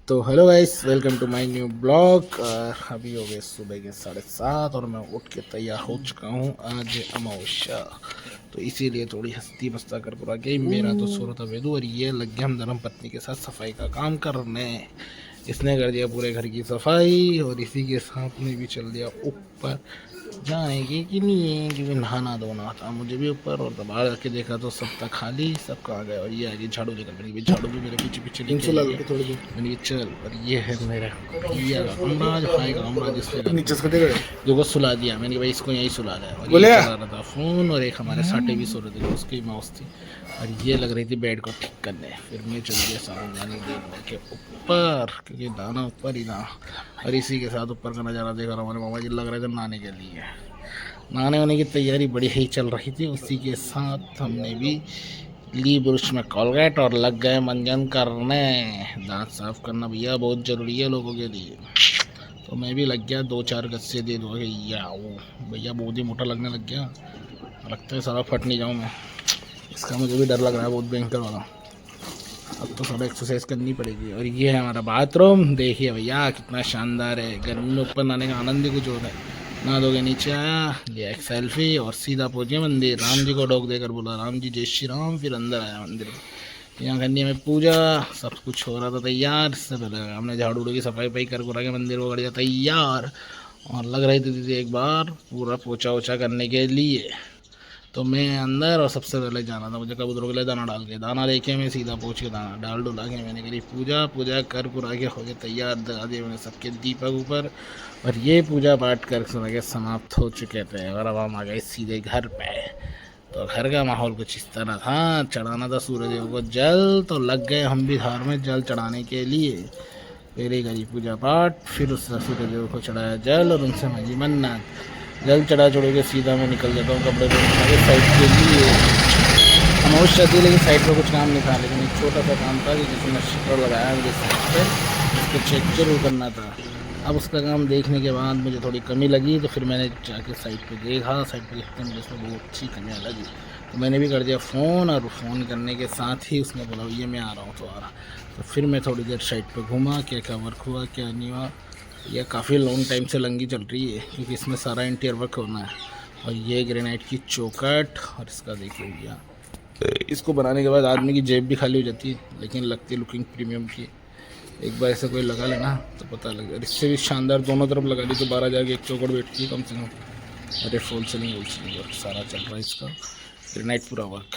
तो hello guys, welcome to my new blog. अभी हो गए सुबह के 7:30 और मैं उठ के तैयार हो चुका हूँ। आज अमावस्या, तो इसीलिए थोड़ी हस्ती बस्ता कर पूरा गेम। मेरा तो सूरत वेदू और ये लग गया हम धर्म पत्नी के साथ सफाई का काम करने। इसने कर दिया पूरे घर की सफाई और इसी के साथ में भी चल दिया ऊपर जाएंगे कि नहीं है, क्योंकि नहाना धोना था मुझे भी ऊपर। और तब बाहर आके देखा तो सब था खाली, सब कहाँ गए। और ये आगे झाड़ू लेकर मैंने झाड़ू भी मेरे पीछे पीछे लेके आई है। मैंने कहा चल। और ये है मेरा भैया का कमरा, जो भाई का कमरा, जिसने जो को सुला दिया। मैंने भाई इसको यहीं सुला दिया। और ये चला रहा था फोन, और एक हमारे साटे भी सो रहे थे, उसकी माउस थी। और ये लग रही थी बेड को ठीक करने। फिर मैं चल गया सामान जाने के ऊपर, क्योंकि दाना ऊपर ही ना। और इसी के साथ ऊपर का नज़ारा देखा हमारे मामा जी लग रहे थे नहाने के लिए। नहाने होने की तैयारी बड़ी ही चल रही थी। उसी के साथ हमने भी ली ब्रश में कोलगेट और लग गए मंजन करने। दांत साफ करना भैया बहुत ज़रूरी है लोगों के लिए। तो मैं भी लग गया, 2-4 गस्से दे दो भैया। वो भैया बहुत ही मोटा लगने लग गया, लगता है सारा फट नहीं जाऊँ मैं। इसका मुझे भी डर लग रहा है बहुत भयंकर वाला। अब तो थोड़ा एक्सरसाइज करनी पड़ेगी। और ये है हमारा बाथरूम, देखिए भैया कितना शानदार है। गर्मी में ऊपर नहाने का आनंद ही कुछ होता है। नहा धो के नीचे आया, लिया एक सेल्फी और सीधा पहुंचे मंदिर। राम जी को डॉक देकर बोला राम जी जय श्री राम, फिर अंदर आया मंदिर में। यहाँ करनी हमें पूजा, सब कुछ हो रहा था तैयार। इससे पहले हमने झाड़ू की सफाई वफाई कर के मंदिर को कर दिया तैयार। और लग रही थी दीदी एक बार पूरा पोछा ओछा करने के लिए। तो मैं अंदर, और सबसे पहले जाना था मुझे कबूतरों के लिए दाना डाल के। दाना लेके मैं सीधा पहुँच के दाना डाल डुला के मैंने करी पूजा कर पूरा के हो गया तैयार। दगा दिए मैंने सबके दीपक ऊपर। और ये पूजा पाठ कर सुना के समाप्त हो चुके थे। और अब हम आ गए सीधे घर पे। तो घर का माहौल कुछ इस तरह था। चढ़ाना था सूर्यदेव को जल, तो लग गए हम भी धार में जल चढ़ाने के लिए। पहले करी पूजा पाठ, फिर उस सूर्यदेव को चढ़ाया जल और उनसे मांगी मन्नत। जल चढ़ा चढ़ो के सीधा मैं निकल जाता हूँ कपड़े धोने साइड के लिए। अमावस्या थी लेकिन साइड पर कुछ काम नहीं था, लेकिन एक छोटा सा काम था कि जिसने शटर लगाया मुझे साइड पर, उसको चेक जरूर करना था। अब उसका काम देखने के बाद मुझे थोड़ी कमी लगी, तो फिर मैंने जाके साइड पे देखा। साइड पे देखते मुझे उसमें बहुत अच्छी कमियाँ लगी, तो मैंने भी कर दिया फ़ोन। और फ़ोन करने के साथ ही उसने बोला ये मैं आ रहा हूँ, तो आ रहा। तो फिर मैं थोड़ी देर साइड पे घूमा, क्या क्या वर्क हुआ क्या नहीं हुआ। यह काफ़ी लॉन्ग टाइम से लंगी चल रही है, क्योंकि इसमें सारा इंटीरियर वर्क होना है। और ये ग्रेनाइट की चौखट, और इसका देखिए भैया, इसको बनाने के बाद आदमी की जेब भी खाली हो जाती है, लेकिन लगती लुकिंग प्रीमियम की। एक बार ऐसे कोई लगा लेना तो पता लगे। इससे भी शानदार दोनों तरफ लगा दी तो 12,000 की एक चौखट बैठती है कम से कम। अरे फुल सीलिंग सारा चल रहा है इसका, ग्रेनाइट पूरा वर्क।